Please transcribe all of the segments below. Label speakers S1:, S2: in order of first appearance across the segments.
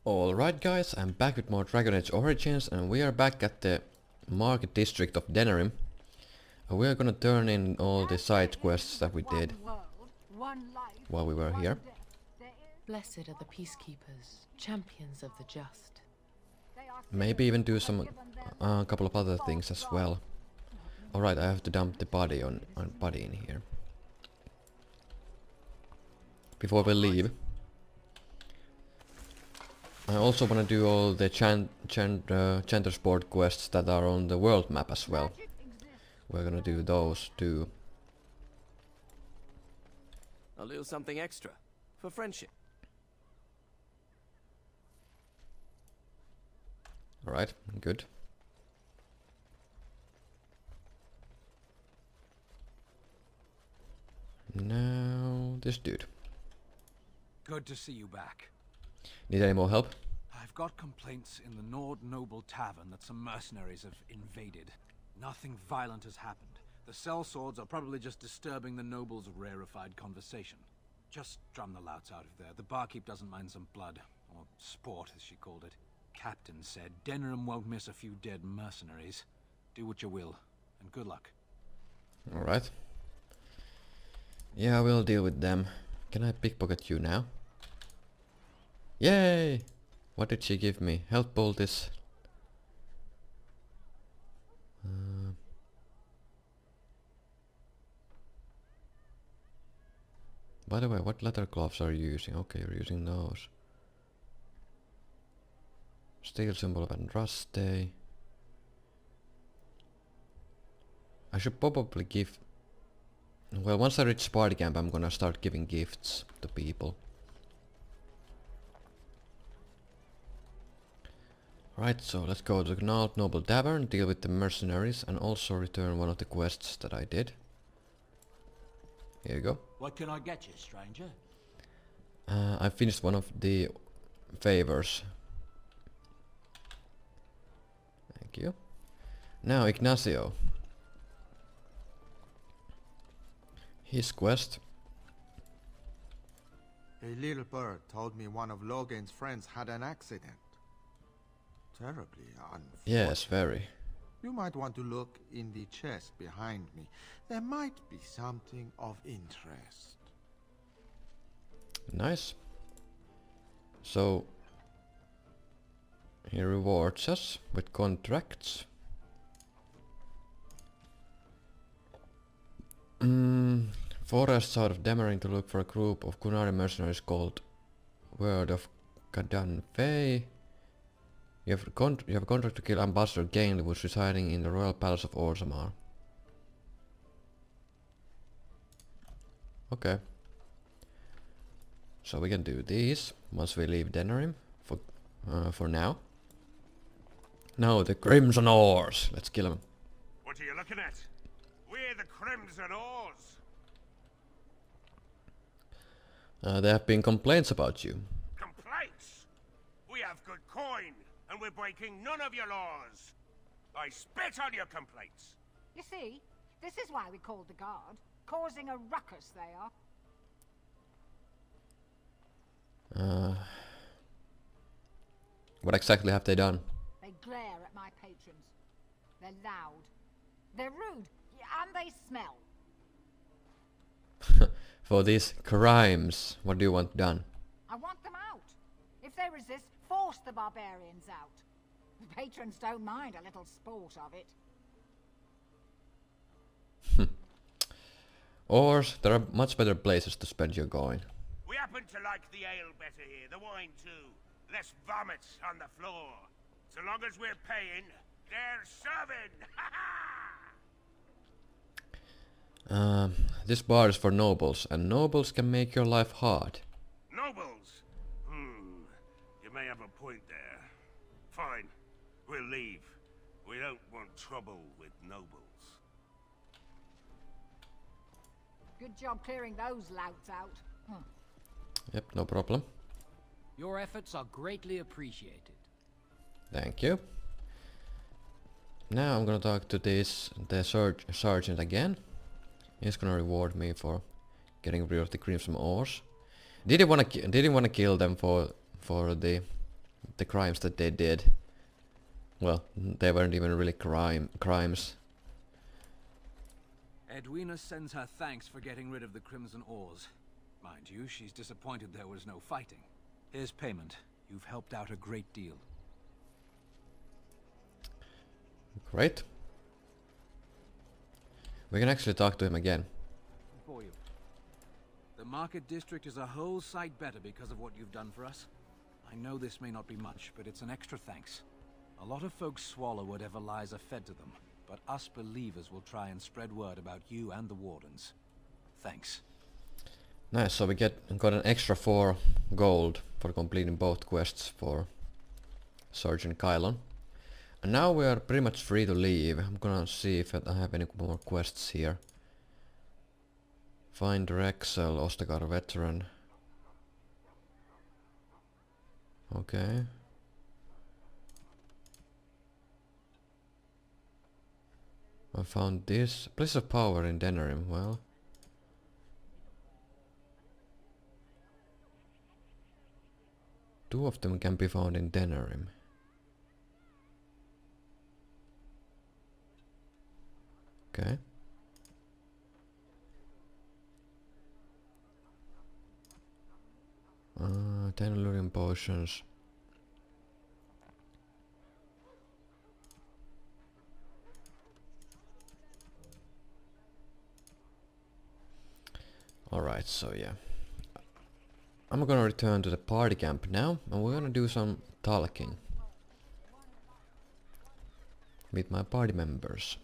S1: Alright guys, I'm back with more Dragon Age Origins and we are back at the market district of Denerim. We are gonna turn in all the side quests that we did while we were here.
S2: Blessed are the peacekeepers, champions of the just.
S1: Maybe even do some couple of other things as well. Alright, I have to dump the body on body in here. Before we leave. I also want to do all the Chanter Sport quests that are on the world map as well. We're gonna do those too.
S3: A little something extra for friendship.
S1: Alright, good. Now this dude.
S4: Good to see you back.
S1: Need any more help?
S4: I've got complaints in the Nord Noble Tavern that some mercenaries have invaded. Nothing violent has happened. The sellswords are probably just disturbing the nobles' rarefied conversation. Just drum the louts out of there. The barkeep doesn't mind some blood. Or sport, as she called it. Captain said Denerim won't miss a few dead mercenaries. Do what you will, and good luck.
S1: Alright. Yeah, I will deal with them. Can I pickpocket you now? Yay! What did she give me? Health poultice. By the way, what leather gloves are you using? Okay, you're using those. Steel symbol of Andraste. I should probably give... Well, once I reach party camp, I'm gonna start giving gifts to people. Right, so let's go to the Nord Noble Tavern, deal with the mercenaries, and also return one of the quests that I did. Here you go.
S5: What can I get you, stranger?
S1: I finished one of the favors. Thank you. Now Ignacio. His quest.
S6: A little bird told me one of Logan's friends had an accident. Terribly unfortunate.
S1: Yes, very.
S6: You might want to look in the chest behind me. There might be something of interest.
S1: Nice. So he rewards us with contracts. Forests out of Denerim to look for a group of Qunari mercenaries called Word of Kadan Fey. You have a contract to kill Ambassador Gainley, who's residing in the Royal Palace of Orzammar. Okay. So we can do these once we leave Denerim for now. Now the Crimson Oars. Let's kill them.
S7: What are you looking at? We're the Crimson Oars.
S1: There have been complaints about you.
S7: Complaints? We have good coin, and we're breaking none of your laws. I spit on your complaints.
S8: You see, this is why we called the guard. Causing a ruckus, they are.
S1: What exactly have they done?
S8: They glare at my patrons. They're loud. They're rude. And they smell.
S1: For these crimes, what do you want done?
S8: I want them out. If they resist, force the barbarians out. The patrons don't mind a little sport of it.
S1: Or there are much better places to spend your coin.
S7: We happen to like the ale better here, the wine too. Less vomits on the floor. So long as we're paying, they're serving.
S1: This bar is for nobles, and nobles can make your life hard.
S7: Nobles? You may have a point there. Fine, we'll leave. We don't want trouble with nobles.
S8: Good job clearing those louts out.
S1: Yep, no problem.
S5: Your efforts are greatly appreciated.
S1: Thank you. Now I'm gonna talk to the sergeant again. He's gonna reward me for getting rid of the Crimson Oars. Didn't wanna kill them for the the crimes that they did. Well, they weren't even really crimes.
S4: Edwina sends her thanks for getting rid of the Crimson Oars. Mind you, she's disappointed there was no fighting. Here's payment. You've helped out a great deal.
S1: Great. We can actually talk to him again.
S4: For you. The market district is a whole sight better because of what you've done for us. I know this may not be much, but it's an extra thanks. A lot of folks swallow whatever lies are fed to them, but us believers will try and spread word about you and the Wardens. Thanks.
S1: Nice, so we got an extra 4 gold for completing both quests for Sergeant Kylon. And now we are pretty much free to leave. I'm gonna see if I have any more quests here. Find Rexel, Ostagar veteran. Okay. I found this. Place of power in Denerim, well. Two of them can be found in Denerim. Okay. 10 luring potions. Alright, so yeah. I'm gonna return to the party camp now, and we're gonna do some talking with my party members.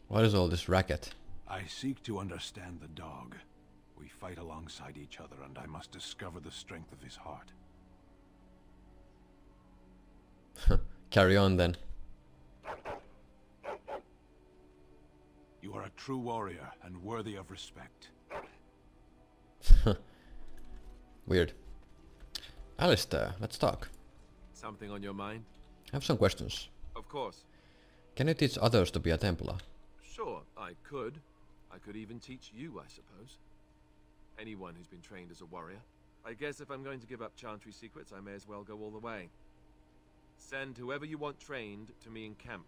S1: What is all this racket?
S4: I seek to understand the dog. We fight alongside each other, and I must discover the strength of his heart.
S1: Carry on then.
S4: You are a true warrior and worthy of respect.
S1: Weird. Alistair, let's talk.
S3: Something on your mind?
S1: I have some questions.
S3: Of course.
S1: Can you teach others to be a Templar?
S3: Sure, I could. I could even teach you, I suppose. Anyone who's been trained as a warrior. I guess if I'm going to give up Chantry secrets, I may as well go all the way. Send whoever you want trained to me in camp,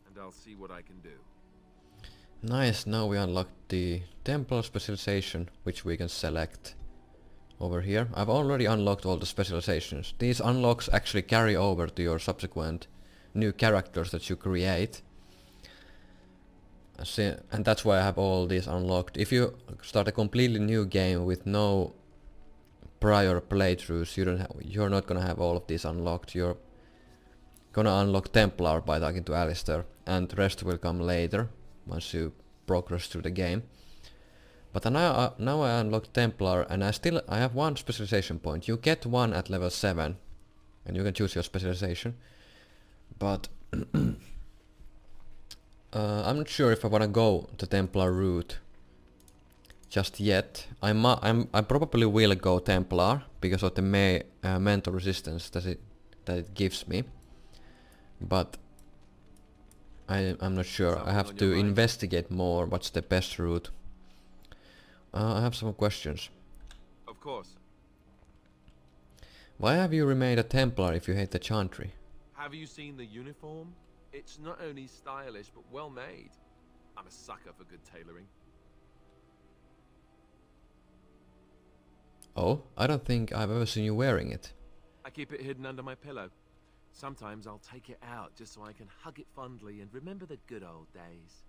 S3: and I'll see what I can do.
S1: Nice, now we unlocked the Templar specialization, which we can select over here. I've already unlocked all the specializations. These unlocks actually carry over to your subsequent new characters that you create. And that's why I have all these unlocked. If you start a completely new game with no prior playthroughs, you're not gonna have all of these unlocked. You're gonna unlock Templar by talking to Alistair, and the rest will come later once you progress through the game. But now I unlocked Templar, and I have one specialization point. You get one at level 7, and you can choose your specialization. But I'm not sure if I wanna go the Templar route just yet. I probably will go Templar because of the mental resistance that it gives me. But I'm not sure. I have to investigate more what's the best route. I have some questions.
S3: Of course.
S1: Why have you remained a Templar if you hate the Chantry?
S3: Have you seen the uniform? It's not only stylish, but well made. I'm a sucker for good tailoring.
S1: Oh, I don't think I've ever seen you wearing it.
S3: I keep it hidden under my pillow. Sometimes I'll take it out just so I can hug it fondly and remember the good old days.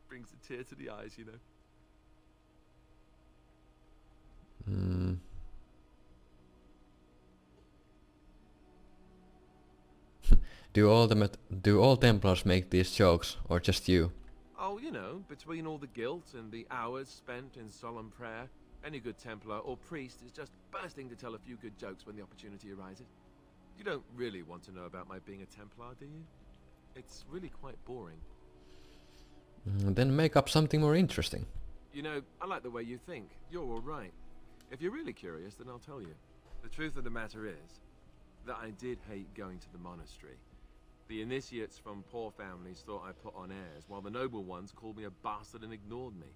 S3: Brings a tear to the eyes, you know.
S1: Do all Templars make these jokes, or just you?
S3: Oh, you know, between all the guilt and the hours spent in solemn prayer, any good Templar or priest is just bursting to tell a few good jokes when the opportunity arises. You don't really want to know about my being a Templar, do you? It's really quite boring.
S1: Then make up something more interesting.
S3: You know, I like the way you think. You're all right. If you're really curious, then I'll tell you. The truth of the matter is that I did hate going to the monastery. The initiates from poor families thought I put on airs, while the noble ones called me a bastard and ignored me.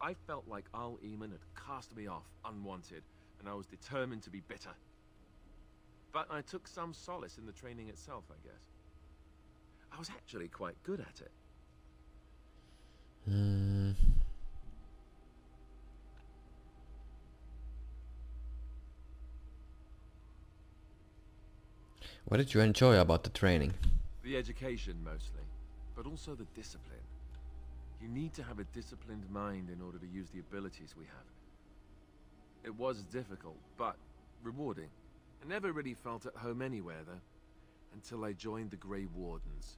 S3: I felt like Al-Eman had cast me off unwanted, and I was determined to be bitter. But I took some solace in the training itself, I guess. I was actually quite good at it.
S1: What did you enjoy about the training?
S3: The education, mostly, but also the discipline. You need to have a disciplined mind in order to use the abilities we have. It was difficult, but rewarding. I never really felt at home anywhere, though, until I joined the Grey Wardens.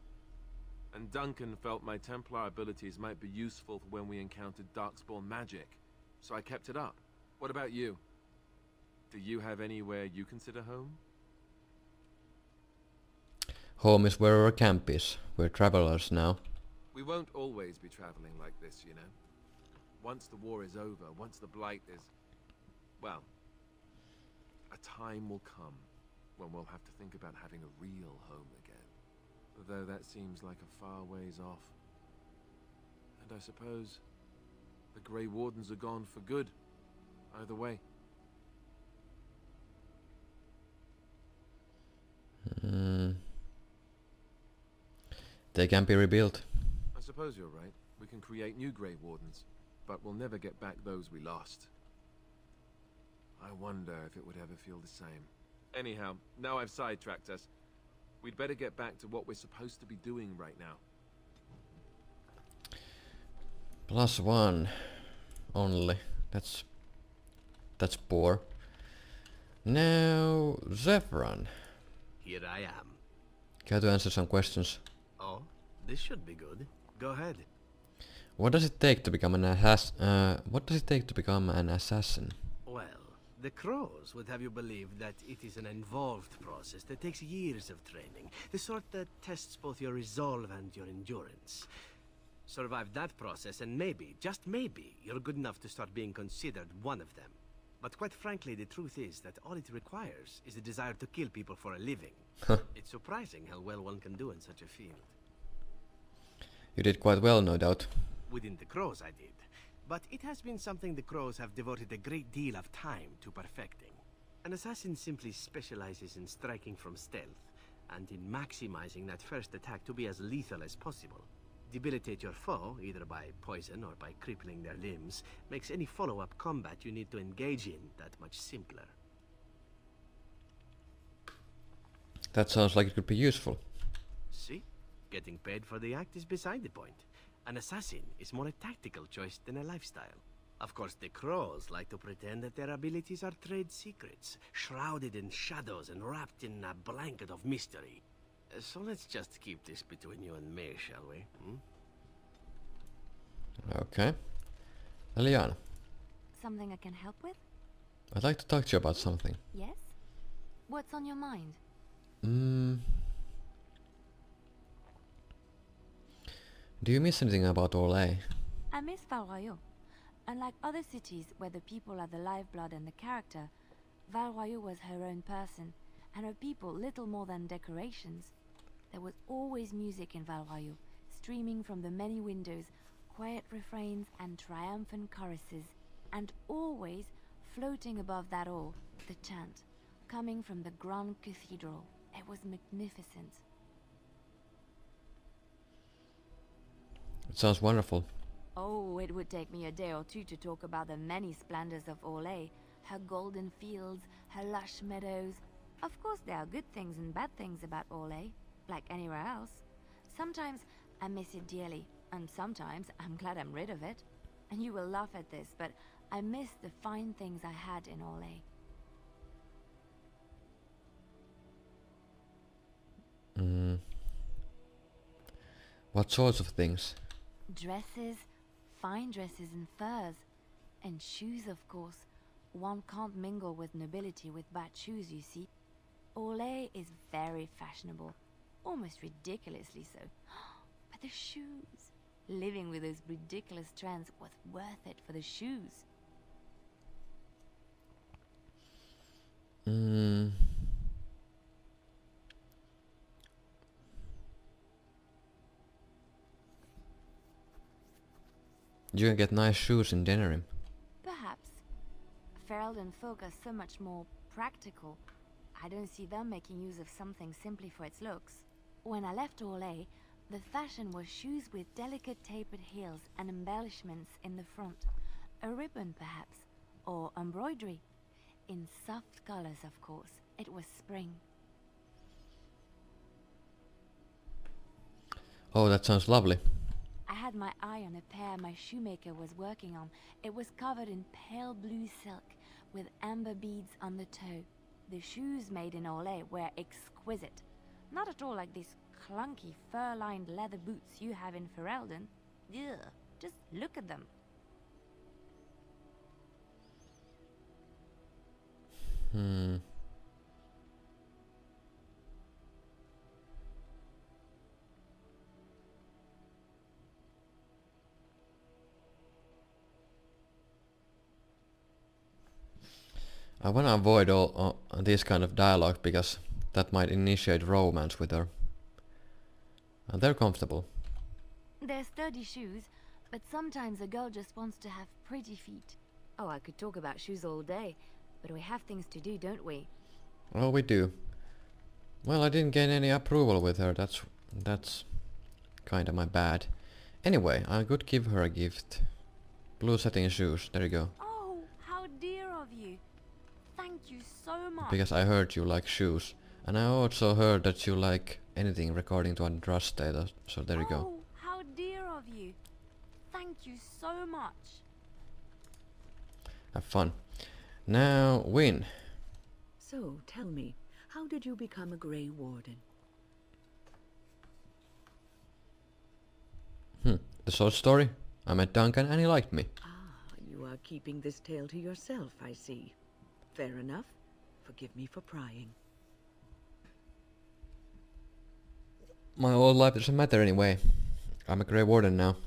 S3: And Duncan felt my Templar abilities might be useful for when we encountered Darkspawn magic, so I kept it up. What about you? Do you have anywhere you consider home?
S1: Home is where our camp is. We're travelers now.
S3: We won't always be traveling like this, you know. Once the war is over, once the Blight is... well, a time will come when we'll have to think about having a real home again. Though that seems like a far ways off. And I suppose the Grey Wardens are gone for good, either way.
S1: They can be rebuilt.
S3: I suppose you're right. We can create new Grey Wardens, but we'll never get back those we lost. I wonder if it would ever feel the same. Anyhow, now I've sidetracked us. We'd better get back to what we're supposed to be doing right now.
S1: +1 only. That's poor. Now, Zephyron.
S9: Here I am.
S1: Care to answer some questions?
S9: Oh, this should be good. Go ahead.
S1: What does it take to become an assassin?
S9: Well, the Crows would have you believe that it is an involved process that takes years of training. The sort that tests both your resolve and your endurance. Survive that process and maybe, just maybe, you're good enough to start being considered one of them. But quite frankly, the truth is that all it requires is a desire to kill people for a living. It's surprising how well one can do in such a field.
S1: You did quite well, no doubt.
S9: Within the Crows I did. But it has been something the Crows have devoted a great deal of time to perfecting. An assassin simply specializes in striking from stealth, and in maximizing that first attack to be as lethal as possible. Debilitate your foe, either by poison or by crippling their limbs, makes any follow-up combat you need to engage in that much simpler.
S1: That sounds like it could be useful.
S9: See? Getting paid for the act is beside the point. An assassin is more a tactical choice than a lifestyle. Of course, the Crows like to pretend that their abilities are trade secrets, shrouded in shadows and wrapped in a blanket of mystery. So let's just keep this between you and me, shall we?
S1: Okay. Eliana,
S10: Something I can help with?
S1: I'd like to talk to you about something.
S10: Yes? What's on your mind?
S1: Do you miss anything about Orlais?
S10: I miss Val Royeaux. Unlike other cities where the people are the lifeblood and the character, Val Royeaux was her own person, and her people little more than decorations. There was always music in Val Royeaux, streaming from the many windows, quiet refrains and triumphant choruses, and always, floating above that all, the chant, coming from the Grand Cathedral. It was magnificent.
S1: It sounds wonderful.
S10: Oh, it would take me a day or two to talk about the many splendors of Orlais, her golden fields, her lush meadows. Of course, there are good things and bad things about Orlais, like anywhere else. Sometimes I miss it dearly, and sometimes I'm glad I'm rid of it. And you will laugh at this, but I miss the fine things I had in Orlais.
S1: What sorts of things?
S10: Dresses, fine dresses and furs, and shoes, of course. One can't mingle with nobility with bad shoes, you see. Orlais is very fashionable, almost ridiculously so. But the shoes, Living with those ridiculous trends was worth it for the shoes.
S1: You can get nice shoes in Denerim.
S10: Perhaps. Ferelden folk are so much more practical. I don't see them making use of something simply for its looks. When I left Orlais, the fashion was shoes with delicate tapered heels and embellishments in the front. A ribbon, perhaps, or embroidery. In soft colors, of course. It was spring.
S1: Oh, that sounds lovely.
S10: I had my eye on a pair my shoemaker was working on. It was covered in pale blue silk with amber beads on the toe. The shoes made in Orlais were exquisite. Not at all like these clunky fur-lined leather boots you have in Ferelden. Ugh, just look at them.
S1: I wanna avoid all this kind of dialogue because that might initiate romance with her. And they're comfortable.
S10: They're sturdy shoes, but sometimes a girl just wants to have pretty feet. Oh, I could talk about shoes all day, but we have things to do, don't we?
S1: Oh, we do. Well, I didn't get any approval with her. That's kinda my bad. Anyway, I could give her a gift. Blue satin shoes. There you go.
S10: Oh, how dear of you. Thank you so much.
S1: Because I heard you like shoes. And I also heard that you like anything regarding to Andraste, so there you go.
S10: Oh, how dear of you. Thank you so much.
S1: Have fun. Now, Win.
S11: So, tell me, how did you become a Grey Warden?
S1: The short story? I met Duncan and he liked me.
S11: Ah, you are keeping this tale to yourself, I see. Fair enough. Forgive me for prying.
S1: My old life doesn't matter anyway. I'm a Grey Warden now.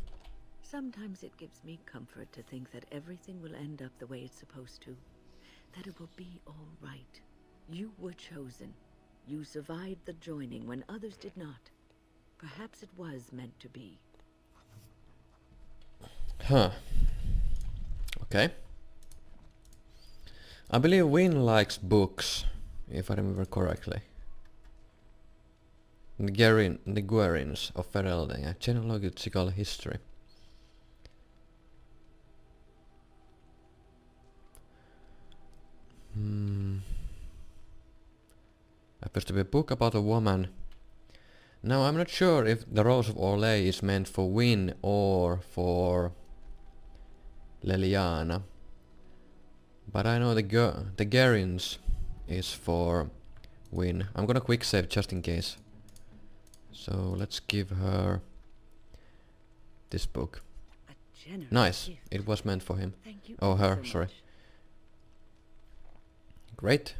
S11: Sometimes it gives me comfort to think that everything will end up the way it's supposed to. That it will be all right. You were chosen. You survived the joining when others did not. Perhaps it was meant to be.
S1: Huh. Okay. I believe Win likes books, if I remember correctly. The Guerins of Ferelden, a genealogical history. Appears to be a book about a woman. Now I'm not sure if the Rose of Orlais is meant for Win or for Leliana. But I know the Guerins is for Win. I'm gonna quick save just in case. So let's give her this book. Nice.
S11: Gift.
S1: It was meant for him.
S11: Thank you
S1: Oh, her,
S11: so
S1: sorry.
S11: much.
S1: Great.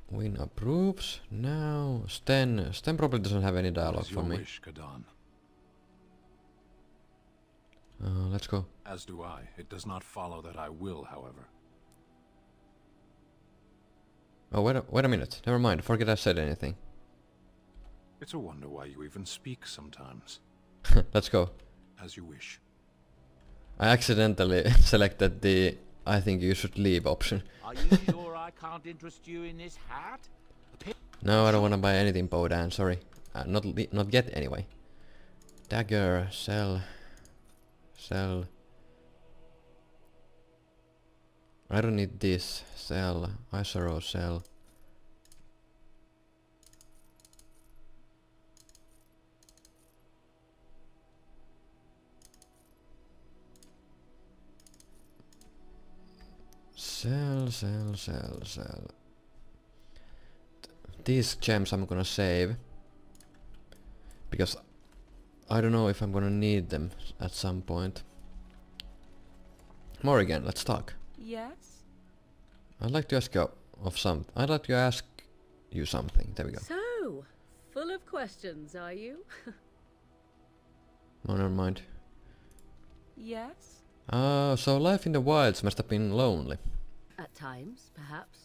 S1: Win approves. Now Sten probably doesn't have any dialogue for me.
S4: Wish, Kadan.
S1: Let's go.
S4: As do I. It does not follow that I will, however.
S1: Oh, wait a minute. Never mind. Forget I said anything.
S4: It's a wonder why you even speak sometimes.
S1: Let's go.
S4: As you wish.
S1: I accidentally selected the I think you should leave option.
S5: Are you sure I can't interest you in this hat?
S1: No, I don't want to buy anything, Bodan. Sorry. Not yet anyway. Dagger. Sell. I don't need this. Sell. Isaro. Sell. Sell. These gems I'm gonna save. Because I don't know if I'm gonna need them at some point. Morrigan, let's talk.
S11: Yes?
S1: I'd like to ask you something. There we go.
S11: So, full of questions, are you?
S1: Oh, never mind.
S11: Yes?
S1: So life in the wilds must have been lonely.
S11: At times, perhaps.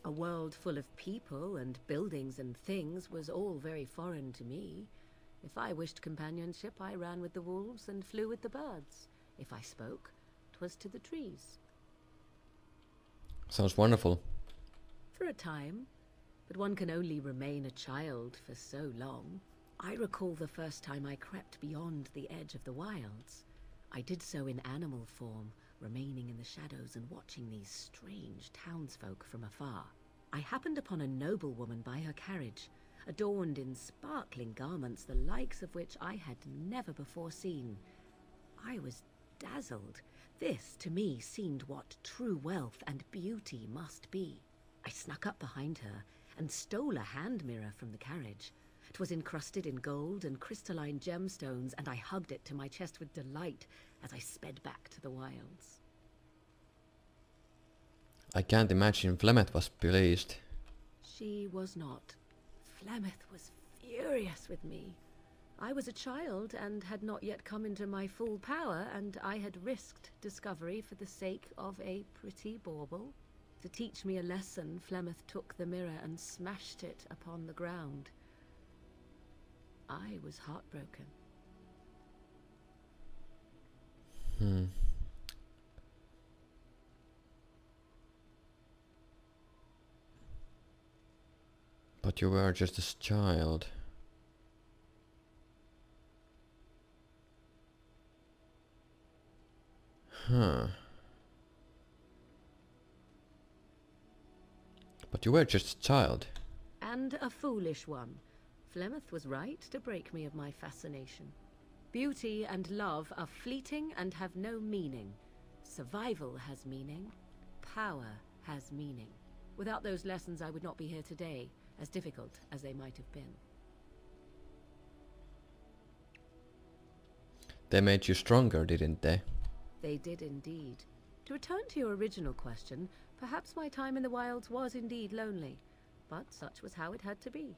S11: A world full of people and buildings and things was all very foreign to me. If I wished companionship, I ran with the wolves and flew with the birds. If I spoke, 'twas to the trees.
S1: Sounds wonderful.
S11: For a time, but one can only remain a child for so long. I recall the first time I crept beyond the edge of the wilds. I did so in animal form, remaining in the shadows and watching these strange townsfolk from afar. I happened upon a noblewoman by her carriage, adorned in sparkling garments the likes of which I had never before seen. I was dazzled. This, to me, seemed what true wealth and beauty must be. I snuck up behind her and stole a hand mirror from the carriage. It was encrusted in gold and crystalline gemstones, and I hugged it to my chest with delight as I sped back to the wilds.
S1: I can't imagine Flemeth was pleased.
S11: She was not. Flemeth was furious with me. I was a child and had not yet come into my full power, and I had risked discovery for the sake of a pretty bauble. To teach me a lesson, Flemeth took the mirror and smashed it upon the ground. I was heartbroken.
S1: But you were just a child. Huh. But you were just a child.
S11: And a foolish one. Flemeth was right to break me of my fascination. Beauty and love are fleeting and have no meaning. Survival has meaning. Power has meaning. Without those lessons, I would not be here today, as difficult as they might have been.
S1: They made you stronger, didn't they?
S11: They did indeed. To return to your original question, perhaps my time in the wilds was indeed lonely, but such was how it had to be.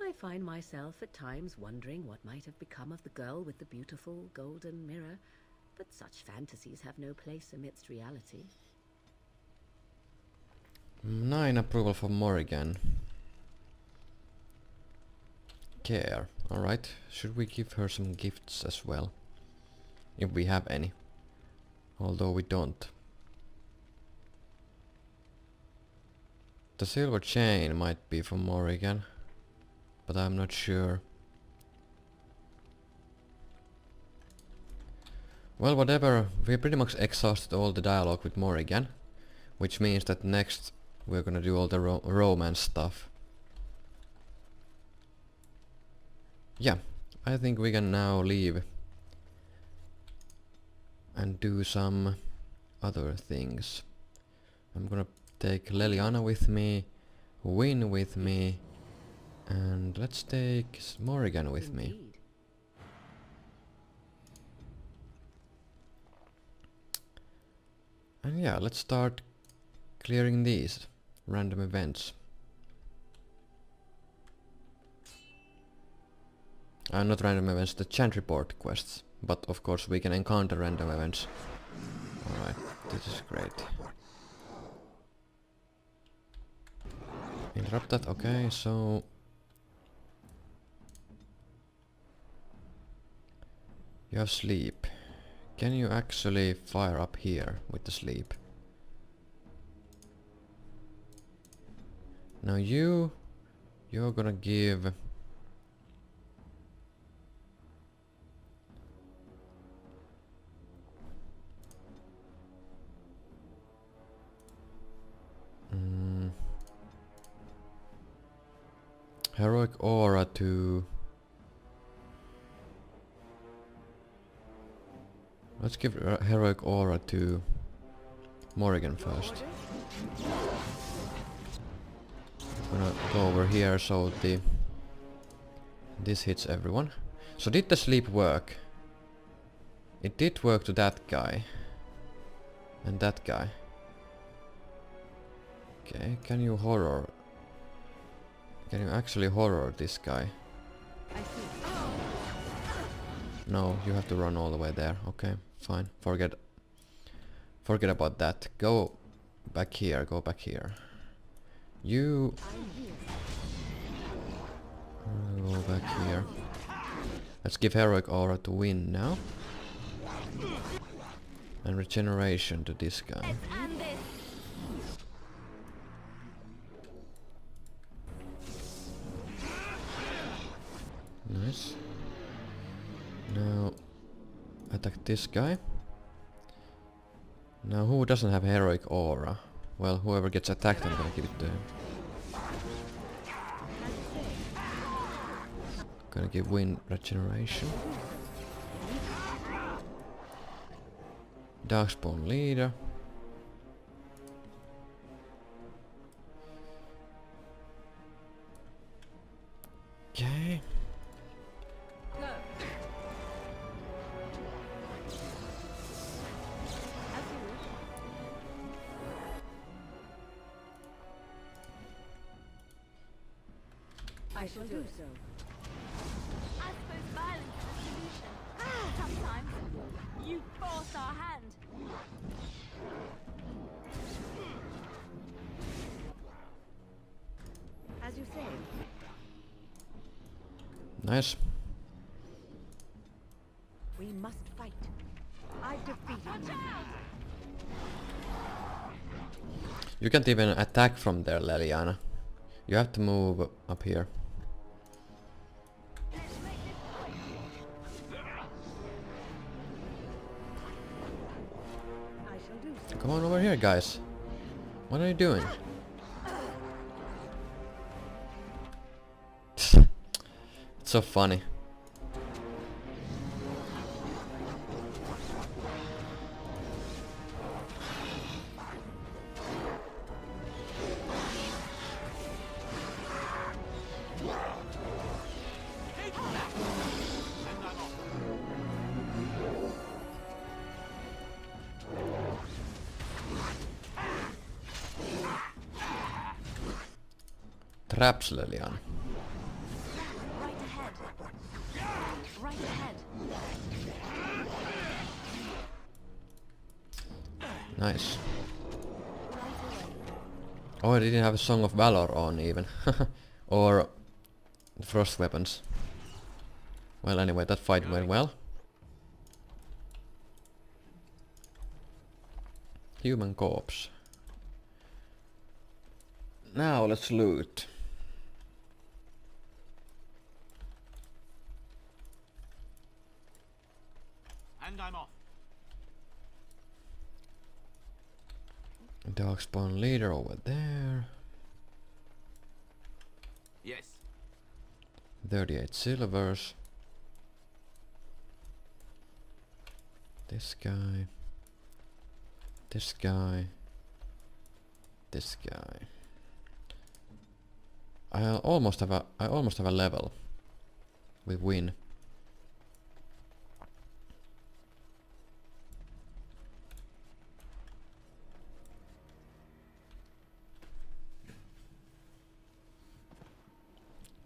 S11: I find myself at times wondering what might have become of the girl with the beautiful golden mirror, but such fantasies have no place amidst reality.
S1: 9 approval for Morrigan. Care. Alright, should we give her some gifts as well? If we have any. Although we don't. The silver chain might be for Morrigan, but I'm not sure. Well, whatever, we pretty much exhausted all the dialogue with Morrigan, which means that next we're gonna do all the romance stuff. Yeah, I think we can now leave and do some other things. I'm gonna take Leliana with me, Win with me, and let's take Morrigan with me. And yeah, let's start clearing these random events. Not random events, the chant report quests. But of course we can encounter random events. Alright, this is great. Interrupt that, okay, so... You have sleep. Can you actually fire up here with the sleep? Now you're gonna give... Heroic aura to... Let's give heroic aura to Morrigan first. I'm gonna go over here so this hits everyone. So did the sleep work? It did work to that guy. And that guy. Okay, can you horror? Can you actually horror this guy? No, you have to run all the way there. Okay, fine. Forget about that. Go back here, go back here. You go back here. Let's give heroic aura to Win now. And regeneration to this guy. Nice. Now attack this guy. Now who doesn't have heroic aura? Well, whoever gets attacked, I'm gonna give it to him. Gonna give Win regeneration. Darkspawn leader. Okay.
S11: I shall do so.
S10: I suppose violence is the solution. Sometimes you force our hand.
S11: As you say.
S1: Nice.
S11: We must fight. I've defeated you.
S1: You can't even attack from there, Leliana. You have to move up here. Come on over here, guys. What are you doing? It's so funny. Traps, Leliana.
S10: Right ahead. Right ahead.
S1: Nice. Oh, I didn't have a Song of Valor on even. Or frost weapons. Well, anyway, that fight went well. Human corpse. Now let's loot.
S5: And I'm off.
S1: Darkspawn leader over there.
S5: Yes.
S1: 38 silvers. This guy. This guy. This guy. I almost have a level with Win.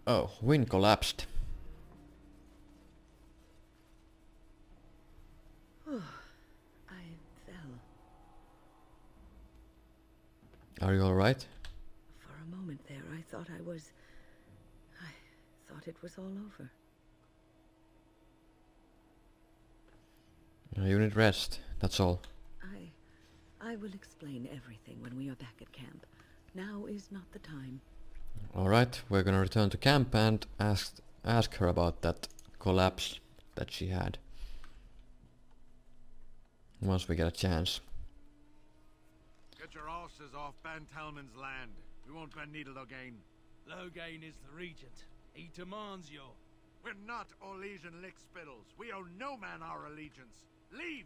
S1: Oh, Win collapsed.
S11: I fell.
S1: Are you alright?
S11: For a moment there, I thought it was all over.
S1: You need rest, that's all.
S11: I will explain everything when we are back at camp. Now is not the time.
S1: Alright, we're gonna return to camp and ask her about that collapse that she had. Once we get a chance.
S7: Get your horses off Ban Talman's land. We won't Ben Needle again.
S12: Loghain is the regent. He demands your...
S7: We're not Orlesian lickspittles. We owe no man our allegiance. Leave!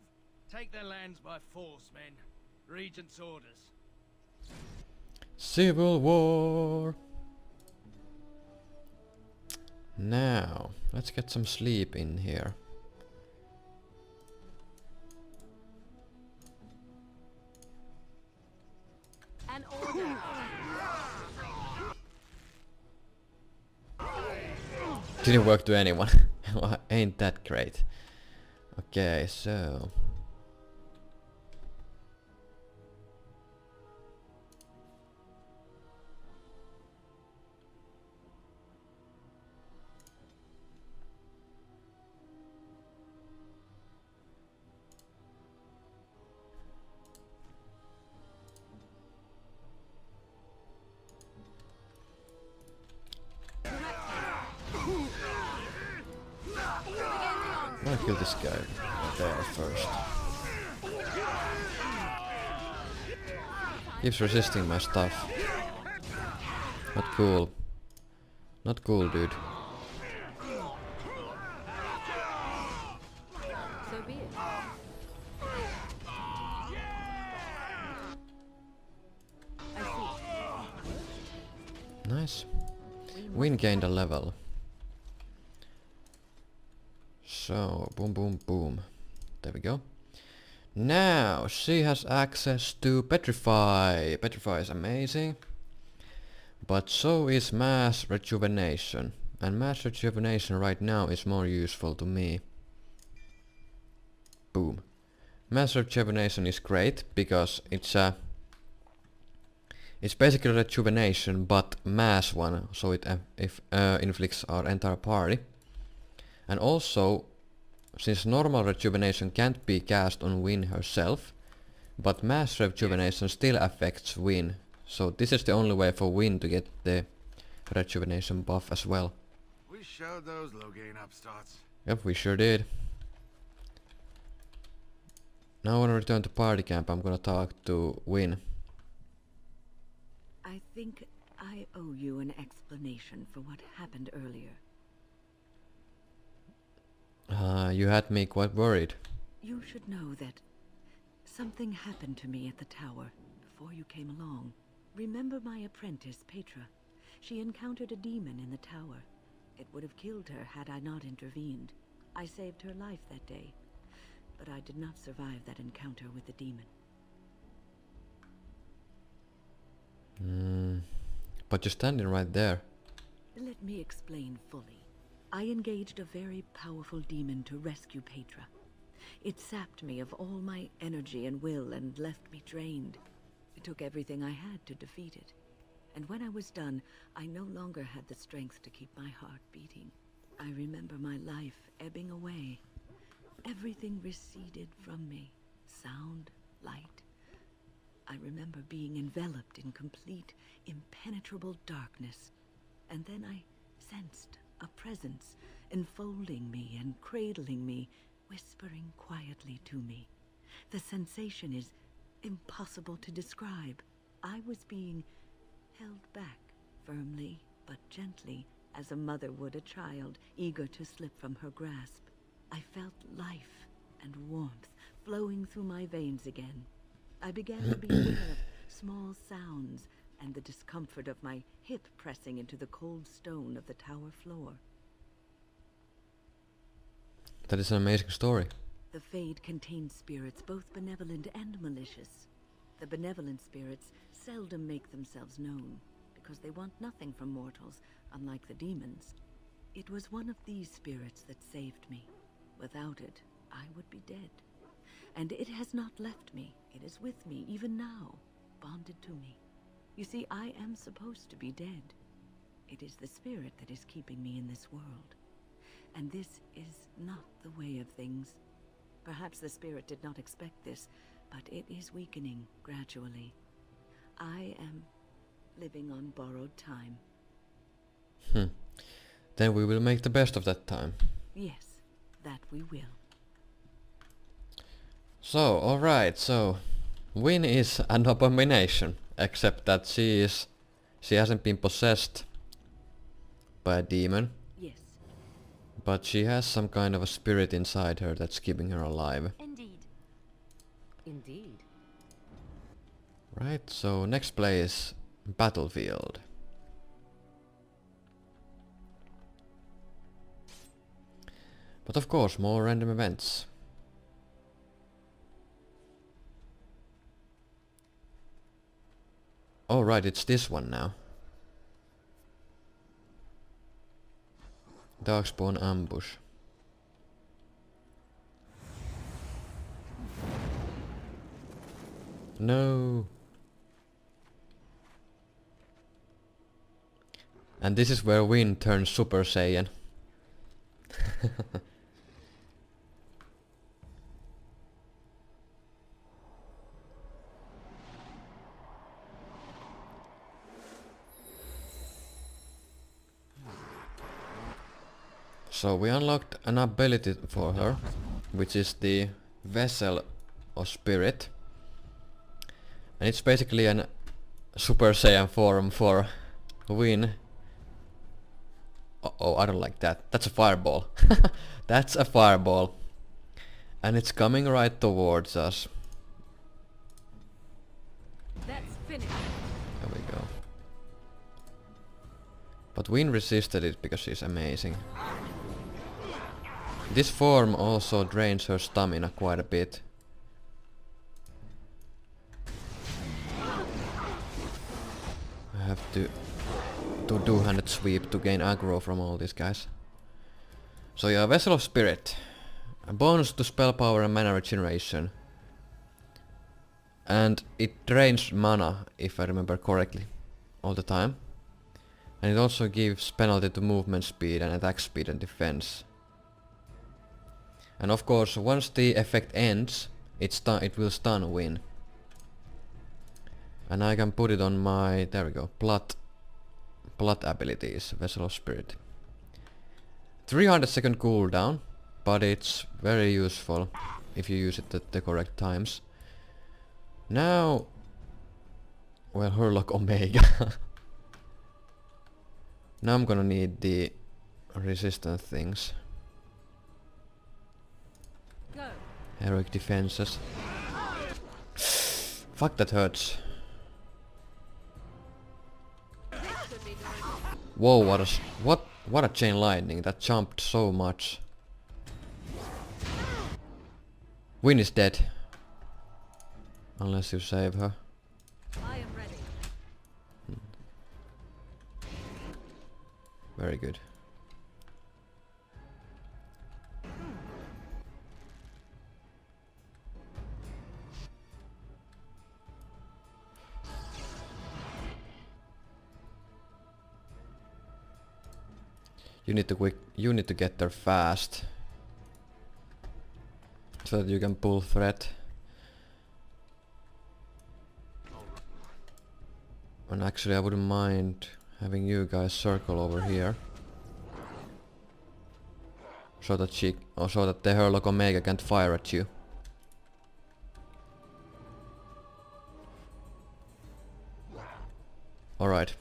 S12: Take their lands by force, men. Regent's orders.
S1: Civil War! Now, let's get some sleep in here.
S10: An order.
S1: Didn't work to anyone. Ain't that great. Okay, so... I'm gonna kill this guy right there first. Keeps resisting my stuff. Not cool. Not cool, dude.
S10: So be it.
S1: Nice. Win gained a level. So, boom, boom, boom. There we go. Now, she has access to Petrify. Petrify is amazing. But so is Mass Rejuvenation. And Mass Rejuvenation right now is more useful to me. Boom. Mass Rejuvenation is great because it's basically rejuvenation but mass one, so it inflicts our entire party. And also, since normal rejuvenation can't be cast on Wynne herself, but mass rejuvenation still affects Wynne, so this is the only way for Wynne to get the rejuvenation buff as well.
S7: We showed those low-gain upstarts.
S1: Yep, we sure did. Now when I return to party camp, I'm gonna talk to Wynne.
S11: I think I owe you an explanation for what happened earlier.
S1: You had me quite worried.
S11: You should know that something happened to me at the tower before you came along. Remember my apprentice, Petra? She encountered a demon in the tower. It would have killed her had I not intervened. I saved her life that day, but I did not survive that encounter with the demon.
S1: But you're standing right there.
S11: Let me explain fully. I engaged a very powerful demon to rescue Petra. It sapped me of all my energy and will and left me drained. It took everything I had to defeat it. And when I was done, I no longer had the strength to keep my heart beating. I remember my life ebbing away. Everything receded from me. Sound, light. I remember being enveloped in complete, impenetrable darkness. And then I sensed a presence enfolding me and cradling me, whispering quietly to me. The sensation is impossible to describe. I was being held back, firmly but gently, as a mother would a child, eager to slip from her grasp. I felt life and warmth flowing through my veins again. I began to be aware of small sounds and the discomfort of my hip pressing into the cold stone of the tower floor.
S1: That is an amazing story.
S11: The Fade contains spirits both benevolent and malicious. The benevolent spirits seldom make themselves known, because they want nothing from mortals, unlike the demons. It was one of these spirits that saved me. Without it, I would be dead. And it has not left me. It is with me, even now, bonded to me. You see, I am supposed to be dead. It is the spirit that is keeping me in this world. And this is not the way of things. Perhaps the spirit did not expect this, but it is weakening gradually. I am living on borrowed time.
S1: Then we will make the best of that time.
S11: Yes, that we will.
S1: So, alright, so Wynne is an abomination, except that she hasn't been possessed by a demon.
S11: Yes.
S1: But she has some kind of a spirit inside her that's keeping her alive.
S10: Indeed.
S2: Indeed.
S1: Right, so next place, Battlefield. But of course, more random events. Oh right, it's this one now. Darkspawn ambush. No. And this is where Wind turns Super Saiyan. So we unlocked an ability for her, which is the Vessel of Spirit. And it's basically an Super Saiyan form for Win. Uh-oh, I don't like that. That's a fireball. That's a fireball. And it's coming right towards us.
S10: That's finished.
S1: There we go. But Win resisted it because she's amazing. This form also drains her stamina quite a bit. I have to do two-handed sweep to gain aggro from all these guys. So yeah, Vessel of Spirit. A bonus to spell power and mana regeneration. And it drains mana, if I remember correctly, all the time. And it also gives penalty to movement speed and attack speed and defense. And of course, once the effect ends, it will stun Win. And I can put it on my, there we go, plot abilities, Vessel of Spirit. 300-second cooldown, but it's very useful if you use it at the correct times. Now, well, Hurlock Omega. Now I'm gonna need the resistant things.
S10: Go.
S1: Heroic defenses. Fuck, that hurts. Whoa, what a chain lightning, that jumped so much. Win is dead. Unless you save her.
S10: I am ready.
S1: Very good. You need to get there fast. So that you can pull threat. And actually I wouldn't mind having you guys circle over here. So that the Hurlock Omega can't fire at you. Alright.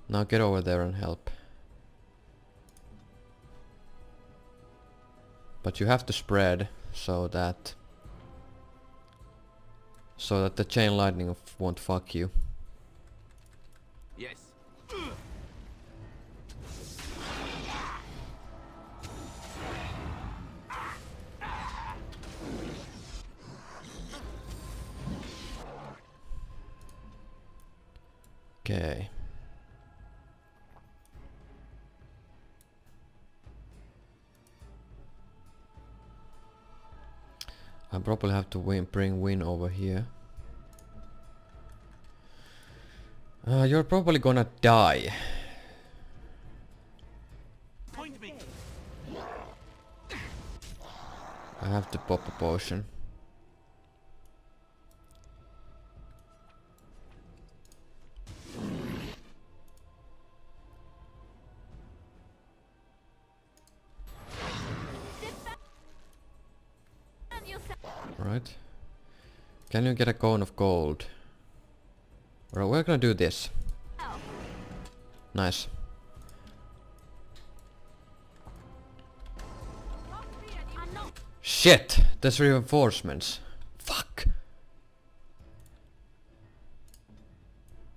S1: Now get over there and help. But you have to spread so that the chain lightning won't fuck you.
S5: Yes.
S1: Okay. I probably have to bring Win over here. You're probably gonna die.
S5: Point me.
S1: I have to pop a potion. Right. Can you get a cone of gold? Well, we're gonna do this. Nice. Shit! There's reinforcements. Fuck!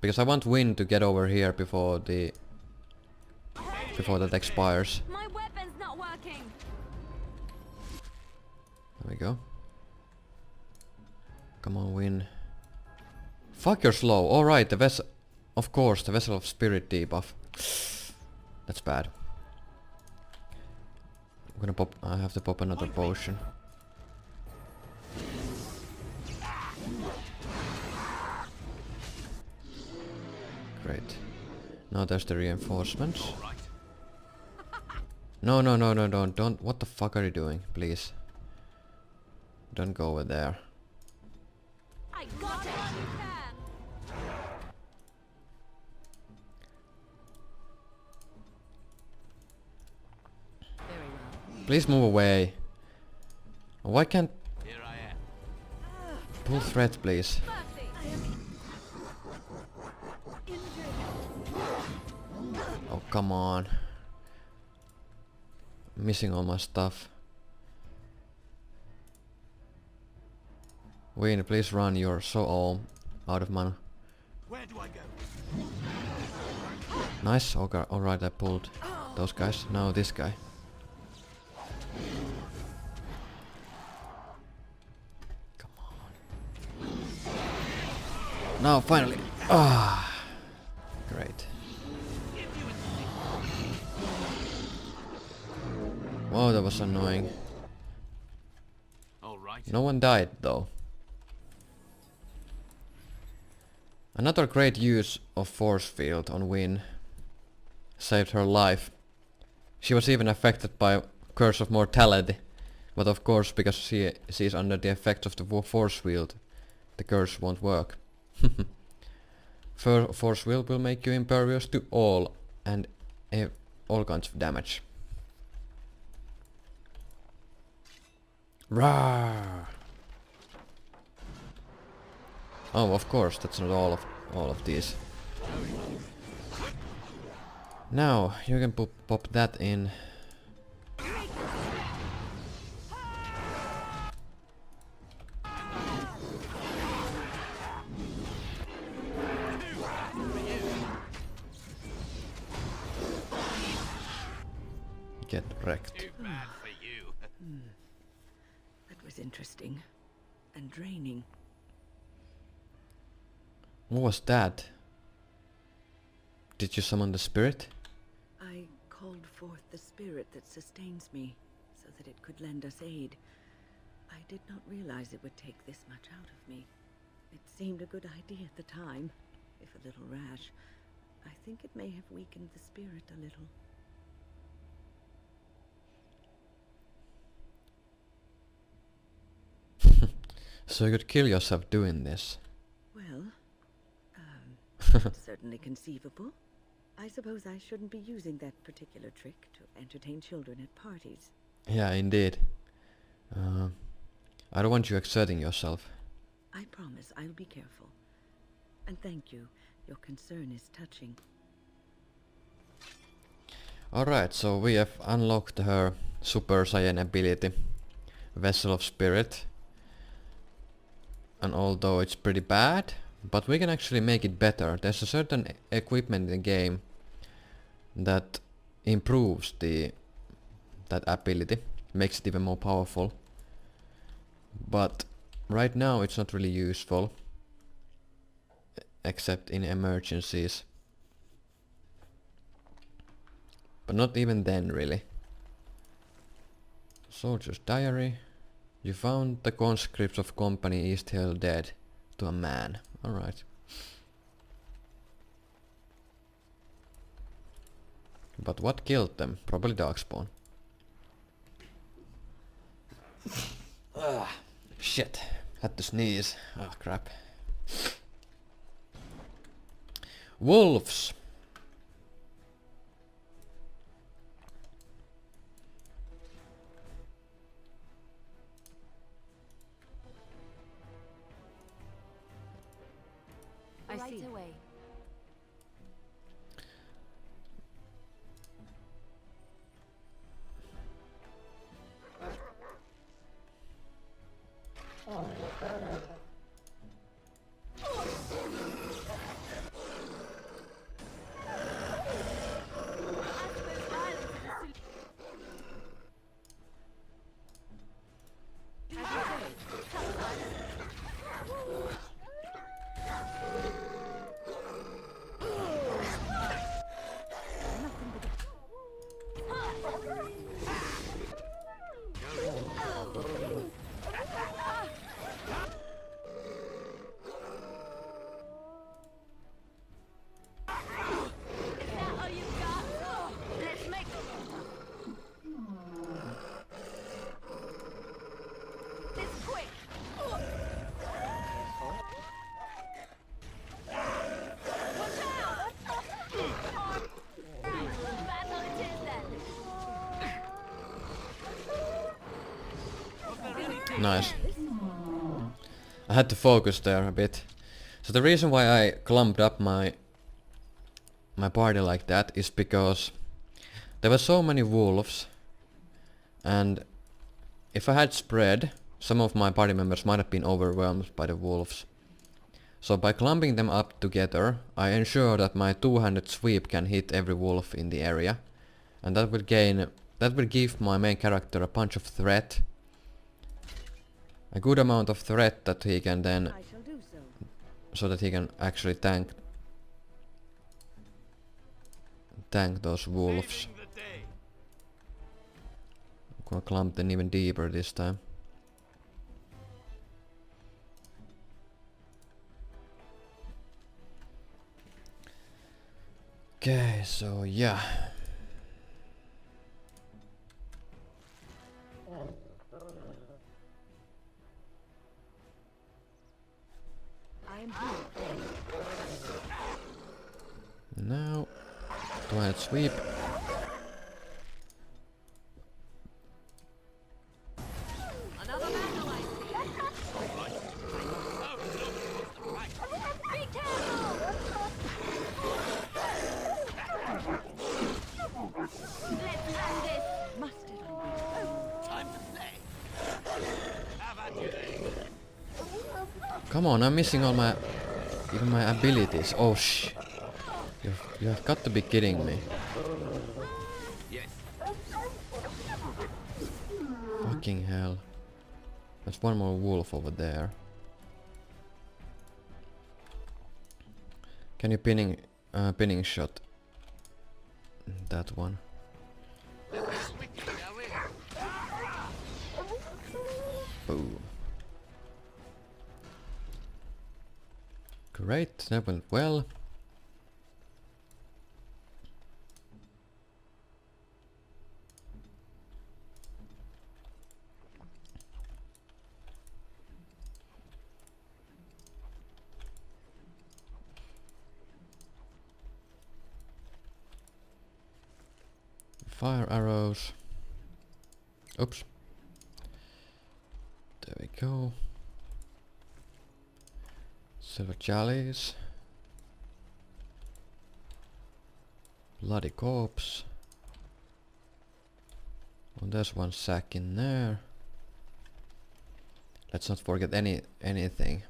S1: Because I want Win to get over here before that expires.
S10: My weapon's not working.
S1: There we go. Come on, Win. Fuck, you're slow. Alright, the vessel... Of course, the Vessel of Spirit debuff. That's bad. I'm gonna pop... I have to pop another potion. Great. Now there's the reinforcements. No, no, no, no, don't. What the fuck are you doing? Please. Don't go over there.
S10: I got it!
S2: Very well.
S1: Please move away. Why can't...
S5: Here I am.
S1: Pull thread, please. Oh, come on. I'm missing all my stuff. Wayne, please run. You're so all out of mana.
S5: Where do I go?
S1: Nice. Okay, alright, I pulled those guys. Now this guy. Come on. Now finally. Ah. Great. Wow, that was annoying.
S5: All right.
S1: No one died though. Another great use of force field on Wynne saved her life. She was even affected by curse of mortality, but of course because she is under the effects of the force field, the curse won't work. Force field will make you impervious to all and all kinds of damage. Rawr. Oh, of course, that's not all of these. Now you can pop that in. Get wrecked.
S5: Too bad for you.
S11: That was interesting. And draining.
S1: What was that? Did you summon the spirit?
S11: I called forth the spirit that sustains me, so that it could lend us aid. I did not realize it would take this much out of me. It seemed a good idea at the time, if a little rash. I think it may have weakened the spirit a little.
S1: So you could kill yourself doing this.
S11: Well, certainly conceivable. I suppose I shouldn't be using that particular trick to entertain children at parties.
S1: Yeah, indeed. I don't want you exerting yourself.
S11: I promise I'll be careful. And thank you. Your concern is touching.
S1: Alright, so we have unlocked her Super Saiyan ability, Vessel of Spirit. And although it's pretty bad, but we can actually make it better. There's a certain equipment in the game that improves that ability, makes it even more powerful. But right now it's not really useful, except in emergencies. But not even then, really. Soldier's diary. You found the conscripts of Company East Hill dead to a man. Alright. But what killed them? Probably Darkspawn. Shit. Had to sneeze. Oh crap. Wolves!
S10: Right away.
S1: Nice. I had to focus there a bit. So the reason why I clumped up my party like that is because there were so many wolves, and if I had spread, some of my party members might have been overwhelmed by the wolves. So by clumping them up together, I ensure that my two-handed sweep can hit every wolf in the area, and that will give my main character a punch of threat, a good amount of threat that he can then, so that he can actually tank those wolves. I'm gonna clump them even deeper this time. Okay, so yeah. Now, two-handed sweep. Come on, I'm missing all my, even my abilities. Oh you have got to be kidding me. Fucking hell. There's one more wolf over there. Can you pinning shot that one? Boom. Great, that went well. Fire arrows. Oops. There we go. Silver chalice. Bloody corpse. Oh, there's one sack in there. Let's not forget anything.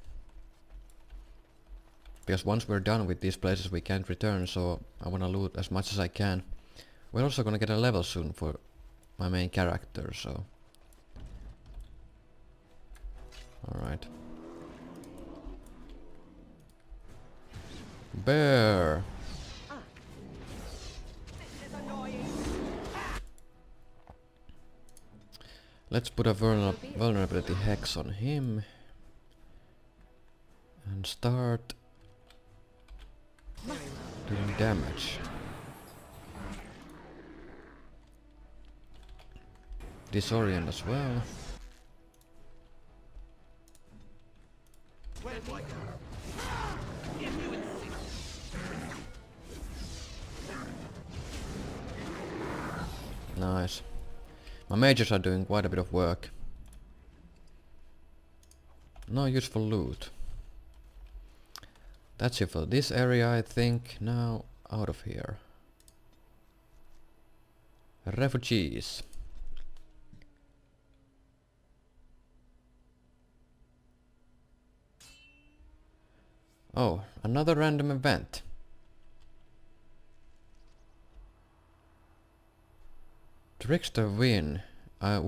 S1: Because once we're done with these places we can't return, so I wanna loot as much as I can. We're also gonna get a level soon for my main character, so... Alright. Bear! Let's put a vulnerability hex on him. And start doing damage. Disorient as well. Nice. My mages are doing quite a bit of work. No useful loot. That's it for this area, I think. Now out of here. Refugees. Oh, another random event. Trickster whim. A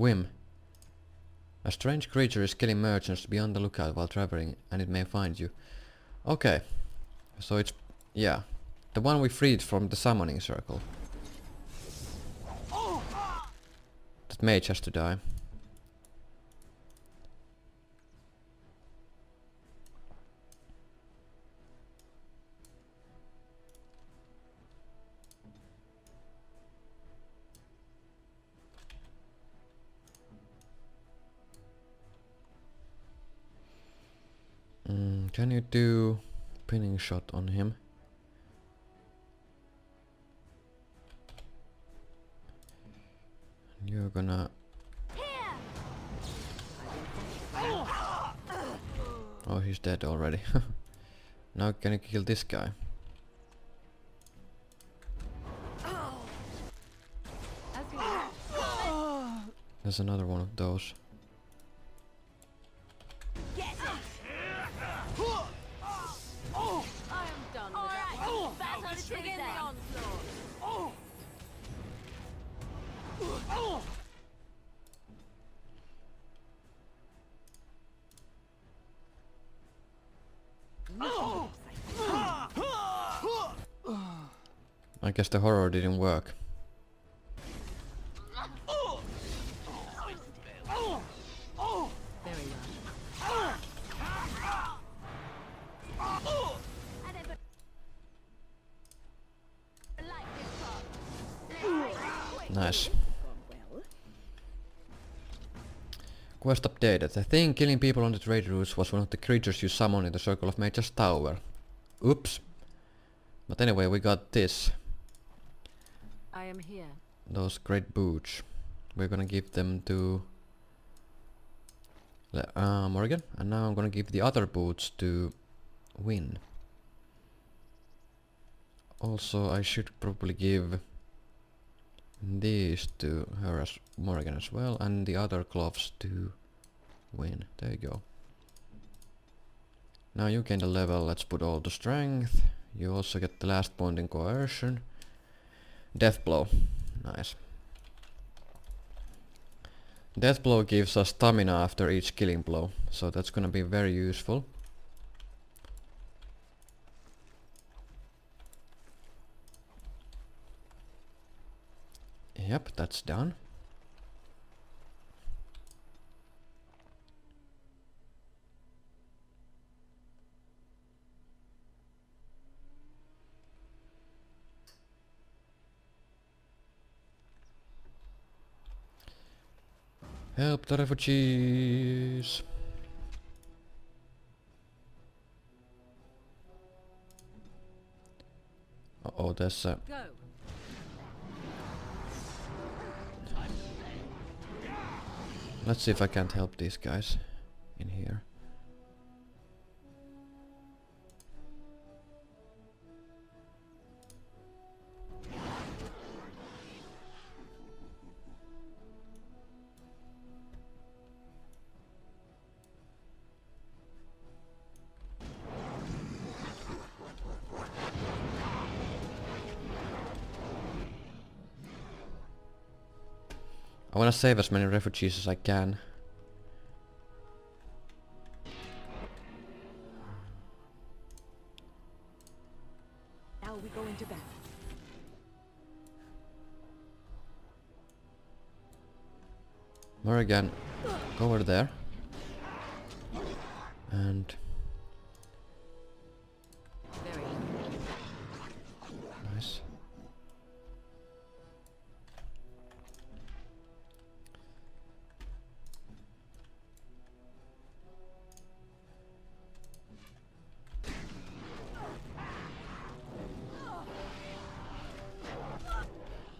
S1: strange creature is killing merchants. Be on the lookout while traveling and it may find you. Okay. So it's... yeah. The one we freed from the summoning circle. That mage has to die. Can you do pinning shot on him? You're gonna... Oh, he's dead already. Now can you kill this guy? There's another one of those. I guess the horror didn't work. Nice. Quest updated. I think killing people on the trade routes was one of the creatures you summoned in the Circle of Mages Tower. Oops. But anyway, we got this.
S2: I am here.
S1: Those great boots. We're gonna give them to Morgan, and now I'm gonna give the other boots to Win. Also, I should probably give these to her as Morgan as well, and the other gloves to Win. There you go. Now you gain the level. Let's put all the strength. You also get the last point in coercion. Death blow. Nice. Death blow gives us stamina after each killing blow, so that's gonna be very useful. Yep, that's done. Help the refugees! Uh-oh, there's a...
S2: Go.
S1: Let's see if I can't help these guys in here. I wanna save as many refugees as I can.
S11: Now we go into battle.
S1: Morrigan, go over there. And... Nice.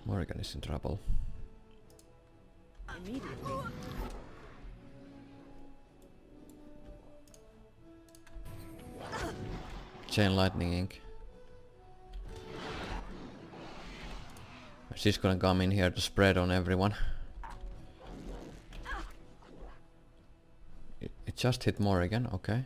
S1: Morrigan is in trouble.
S11: Immediately.
S1: Chain lightning ink. She's gonna come in here to spread on everyone. It just hit Morrigan, okay.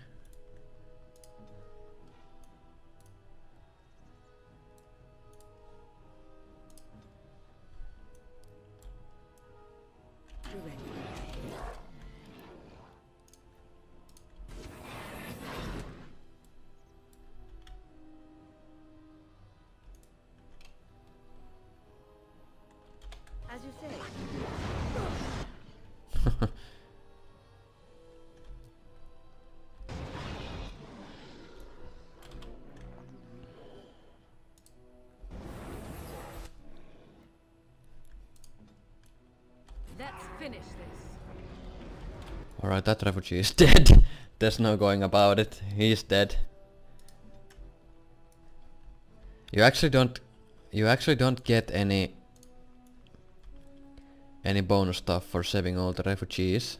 S11: As you say.
S2: Let's finish this.
S1: Alright, that refugee is dead. There's no going about it. He's dead. You actually don't get any bonus stuff for saving all the refugees.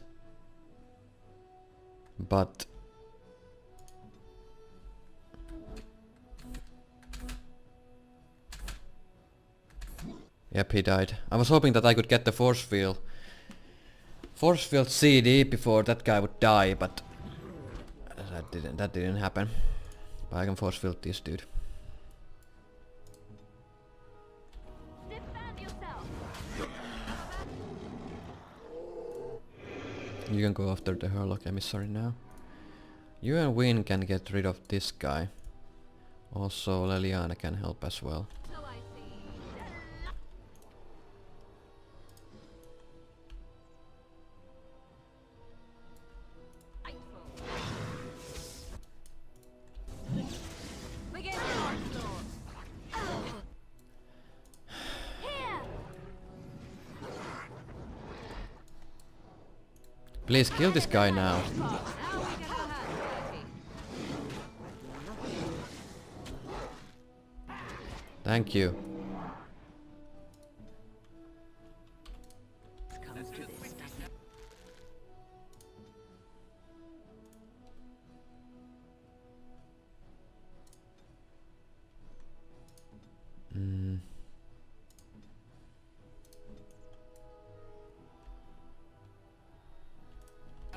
S1: But yep, he died. I was hoping that I could get the force field CD before that guy would die, but that didn't happen. But I can force field this dude. You can go after the Hurlock emissary now. You and Win can get rid of this guy. Also Leliana can help as well. Please kill this guy now. Thank you.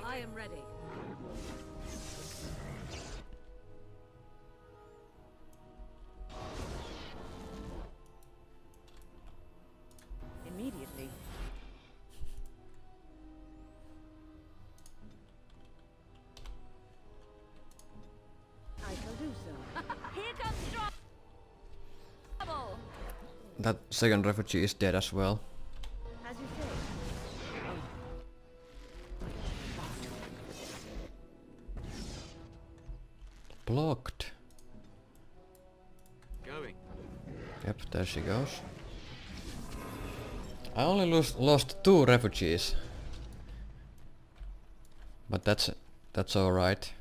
S11: I am ready. Immediately. I shall do so. Here comes trouble.
S1: That second refugee is dead as well.
S11: As you say.
S1: Blocked.
S5: Going.
S1: Yep, there she goes. I only lost 2 refugees. But that's alright.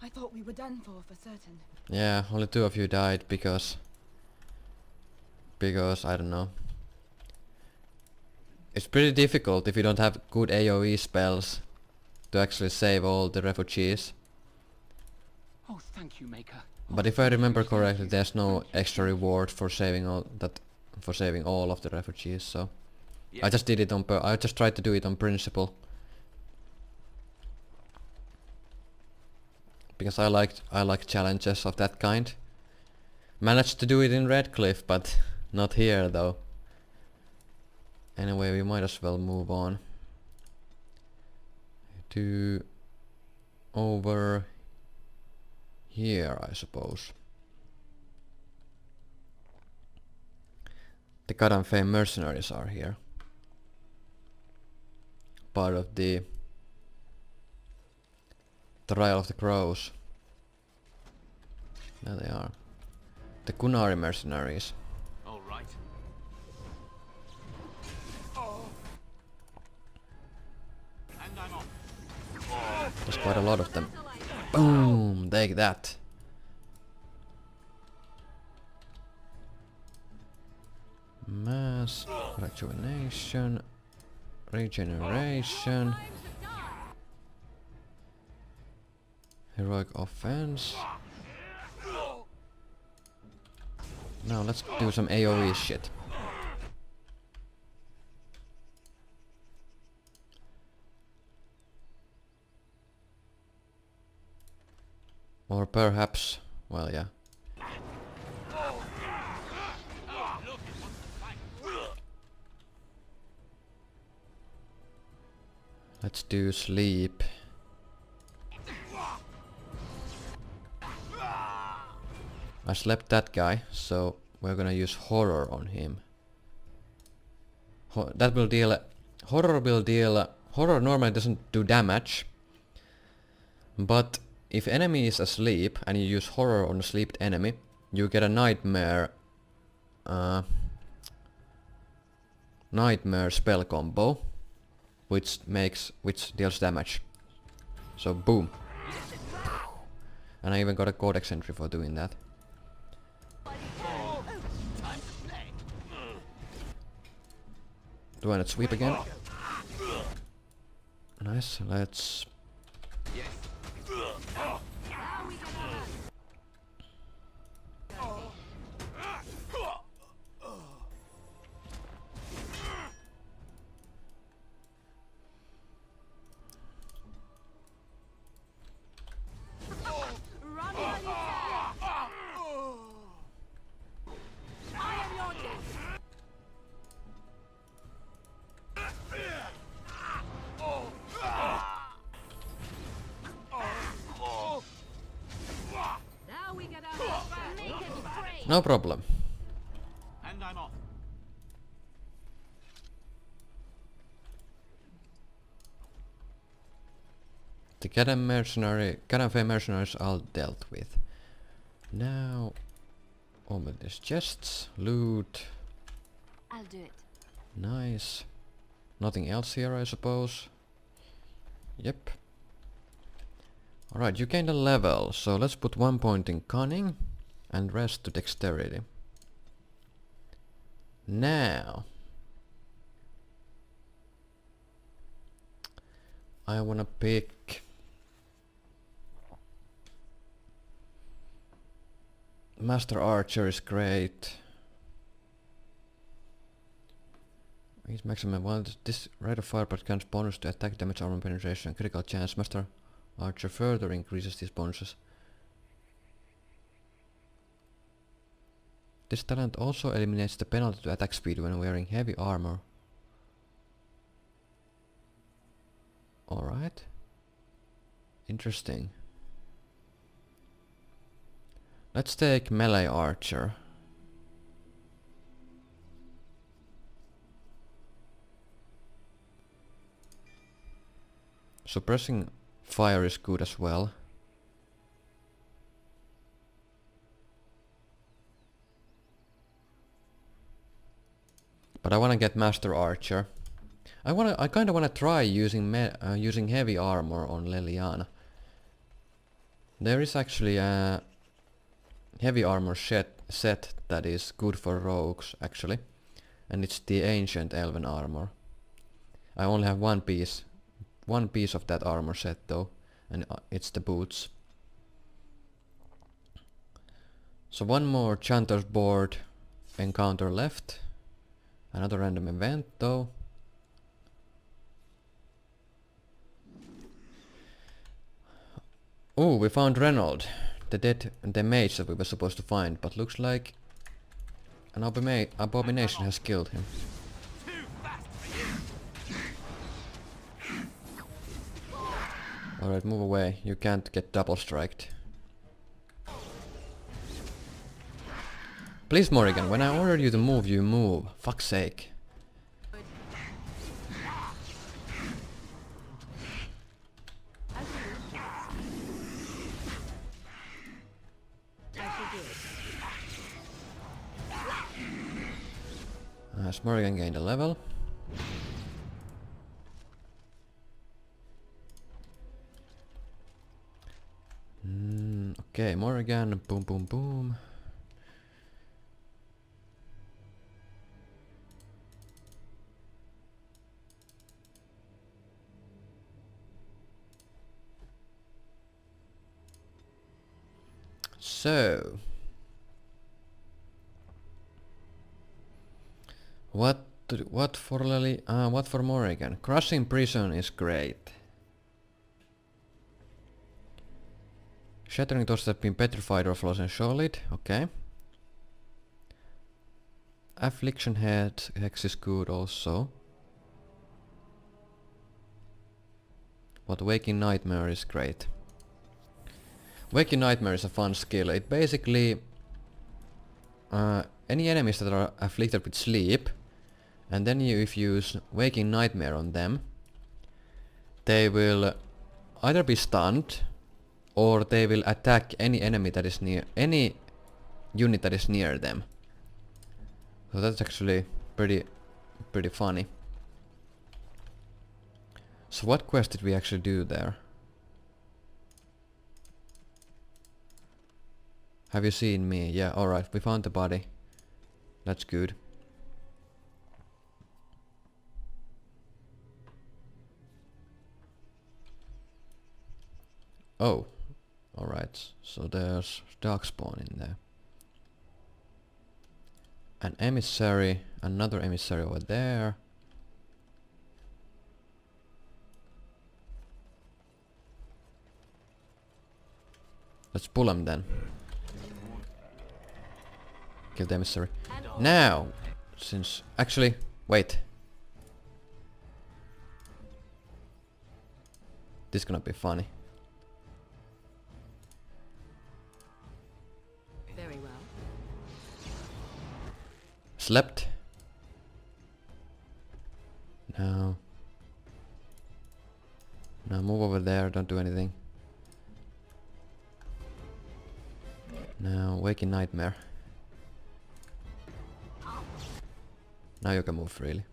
S13: I thought we were done for certain.
S1: Yeah, only 2 of you died because I don't know. It's pretty difficult if you don't have good AoE spells to actually save all the refugees.
S12: Oh, thank you, Maker.
S1: But if I remember correctly, there's no extra reward for saving all of the refugees. So yeah. I just did it I just tried to do it on principle. Because I like challenges of that kind. Managed to do it in Redcliffe, but not here though. Anyway, we might as well move on to over here, I suppose. The Cata Mercenaries are here. Part of the Trial of the Crows. There they are. The Qunari Mercenaries.
S5: All right. And I'm off.
S1: There's quite a lot of them. Boom! Take that. Mass rejuvenation, regeneration, heroic offense. Now let's do some AoE shit. Or perhaps, well, yeah. Let's do sleep. I slept that guy, so we're gonna use horror on him. Horror normally doesn't do damage, but if enemy is asleep and you use horror on a sleeped enemy, you get a nightmare spell combo, which deals damage. So boom. And I even got a codex entry for doing that. Do I not sweep again? Nice, let's No problem.
S5: And I'm off.
S1: The Cata mercenaries all dealt with. Now, over these chests, loot.
S10: I'll do it.
S1: Nice. Nothing else here, I suppose. Yep. Alright, you gained a level, so let's put 1 point in cunning and rest to dexterity. Now, I wanna pick Master Archer is great. His maximum one. This rate of fire but grants bonus to attack damage, armor penetration, critical chance. Master Archer further increases these bonuses. This talent also eliminates the penalty to attack speed when wearing heavy armor. Alright. Interesting. Let's take melee archer. Suppressing fire is good as well. But I wanna get Master Archer. I kinda wanna try using heavy armor on Leliana. There is actually a heavy armor set that is good for rogues actually, and it's the ancient elven armor. I only have one piece of that armor set though, and it's the boots. So one more Chanter's board encounter left. Another random event though. Oh, we found Reynold, the mage that we were supposed to find, but looks like an abomination has killed him. Alright, move away. You can't get double striked. Please, Morrigan, when I ordered you to move, you move. Fuck's sake. Morrigan gained a level. Okay, Morrigan, boom boom boom. So, what for Lily? What for Morrigan? Crushing prison is great. Shattering those that have been petrified or frozen solid. Okay. Affliction hex is good also. But Waking Nightmare is great. Waking Nightmare is a fun skill. It basically any enemies that are afflicted with sleep, and then if you use Waking Nightmare on them, they will either be stunned or they will attack any enemy that is near, any unit that is near them. So that's actually pretty funny. So what quest did we actually do there? Have you seen me? Yeah, alright, we found the body. That's good. Oh, alright. So there's Darkspawn in there. An emissary, another emissary over there. Let's pull him then. Kill the emissary. Now, since... Actually, wait. This is gonna be funny.
S11: Very well.
S1: Slept. Now. Now move over there, don't do anything. Now, Waking Nightmare. Now you can move freely.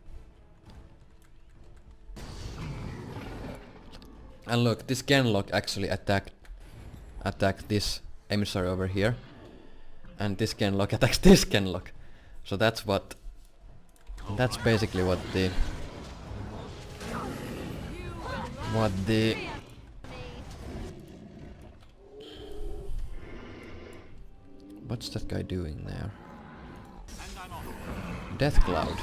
S1: And look, this Genlock actually attacked this emissary over here. And this Genlock attacks this Genlock. So that's what... That's basically what the... What's that guy doing there? Death Cloud.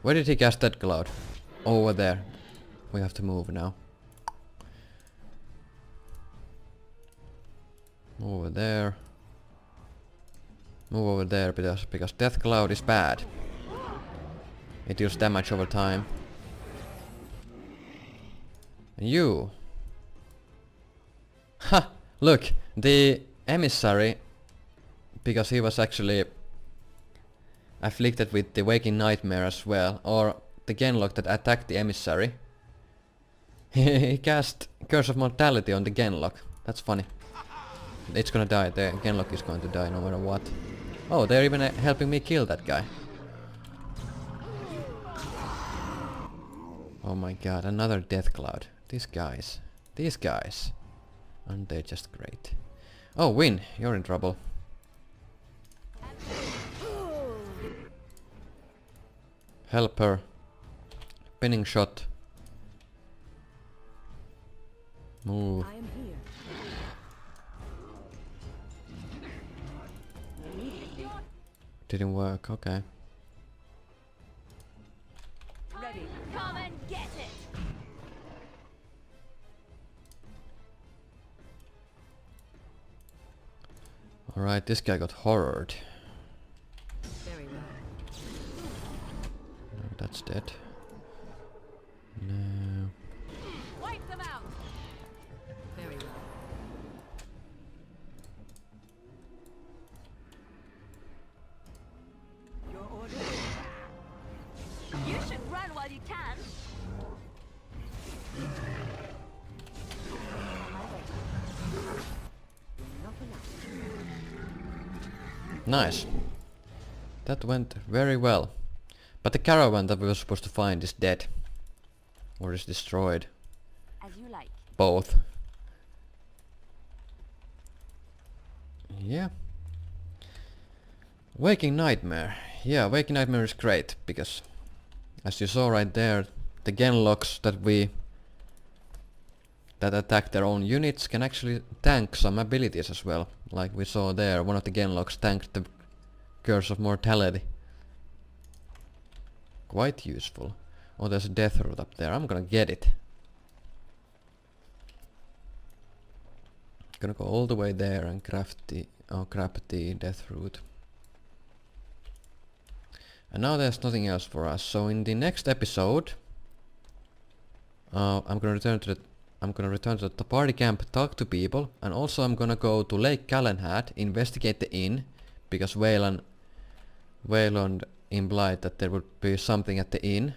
S1: Where did he cast Death Cloud? Over there. We have to move now. Move over there. Move over there because Death Cloud is bad. It deals damage over time. And you. Ha! Look! The emissary, because he was actually afflicted with the Waking Nightmare as well, or the Genlock that attacked the emissary. He cast Curse of Mortality on the Genlock. That's funny. It's gonna die. The Genlock is going to die no matter what. Oh, they're even helping me kill that guy. Oh my god, another Death Cloud. These guys. Aren't they just great? Oh, Win, you're in trouble. Help her. Pinning shot. Move.
S11: I am here.
S1: Didn't work, okay.
S11: Ready. Come and get it.
S1: Alright, this guy got horrored.
S11: Very well.
S1: No, that's dead. No.
S11: Wipe them out. Very well. Your order. You should run while you can.
S1: Nice. That went very well. But the caravan that we were supposed to find is dead. Or is destroyed.
S10: As you like.
S1: Both. Yeah. Waking Nightmare. Yeah, Waking Nightmare is great because as you saw right there, the Genlocks that attack their own units can actually tank some abilities as well. Like we saw there, one of the Genlocks tanked the Curse of Mortality. Quite useful. Oh, there's a death root up there. I'm gonna get it. Gonna go all the way there and grab the death root. And now there's nothing else for us. So in the next episode, I'm gonna return to the party camp, talk to people, and also I'm gonna go to Lake Calenhad, investigate the inn, because Wayland implied that there would be something at the inn,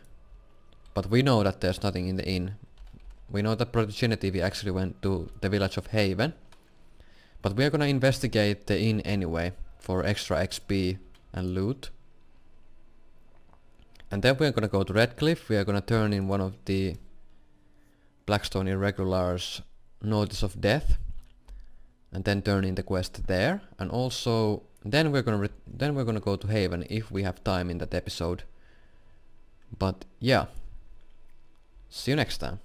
S1: but we know that there's nothing in the inn. We know that Protogenity we actually went to the village of Haven, but we are gonna investigate the inn anyway for extra XP and loot. And then we are gonna go to Redcliffe. We are gonna turn in one of the Blackstone Irregulars' Notice of Death, and then turn in the quest there. And also, then we're gonna go to Haven if we have time in that episode. But yeah, see you next time.